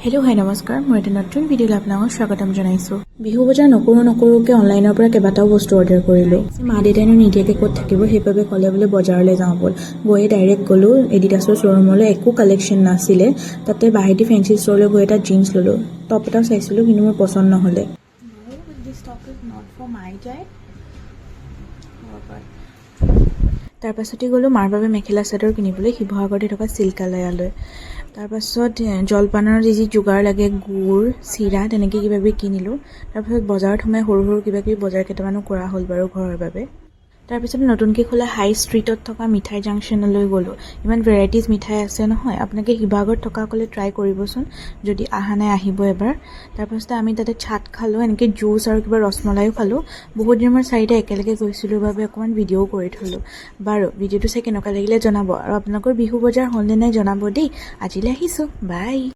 hello' হাই নমস্কাৰ মই এটা নতুন ভিডিঅ'লৈ আপোনালোকক স্বাগতম জনাইছোঁ বিহু বজাৰ নকৰোঁকৈ অনলাইনৰ পৰা কেইবাটাও বস্তু অৰ্ডাৰ কৰিলোঁ মা দেউতাইনো নিদিয়াকৈ ক'ত থাকিব সেইবাবে ক'লে বোলে বজাৰলৈ যাওঁ ব'ল গৈয়ে ডাইৰেক্ট গ'লোঁ এডিডাছৰ শ্ব'ৰুমলৈ একো কালেকশ্যন নাছিলে তাতে বাহিৰতে ফেঞ্চি ষ্ট'ৰলৈ গৈ এটা জিন্স ল'লোঁ টপ এটাও চাইছিলোঁ কিন্তু মোৰ পচন্দ নহ'লে তাৰপাছতে গ'লোঁ মাৰ বাবে মেখেলা চাদৰ কিনিবলৈ শিৱসাগৰতে থকা চিল্কালয়ালৈ তাৰপাছত জলপানৰ যি যোগাৰ লাগে গুড় চিৰা তেনেকৈ কিবাকিবি কিনিলোঁ তাৰপাছত বজাৰত সোমাই সৰু কিবাকিবি বজাৰ কেইটামানো কৰা হ'ল বাৰু ঘৰৰ বাবে তাৰপিছত নতুনকৈ খোলা হাই ষ্ট্ৰীটত থকা মিঠাই জাংচনলৈ গ'লোঁ ইমান ভেৰাইটিজ মিঠাই আছে নহয় আপোনালোকে শিৱসাগৰত থকাসকলে ট্ৰাই কৰিবচোন যদি অহা নাই আহিব এবাৰ তাৰপাছতে আমি তাতে চাট খালোঁ এনেকৈ জুচ আৰু কিবা ৰসমলাইও খালোঁ বহুত দিনৰ মই চাৰিটা একেলগে গৈছিলোঁ বাবে অকণমান ভিডিঅ'ও কৰি থ'লোঁ বাৰু ভিডিঅ'টো চাই কেনেকুৱা লাগিলে জনাব আৰু আপোনালোকৰ বিহু বজাৰ হ'লনে নাই জনাব দেই আজিলৈ আহিছোঁ বাই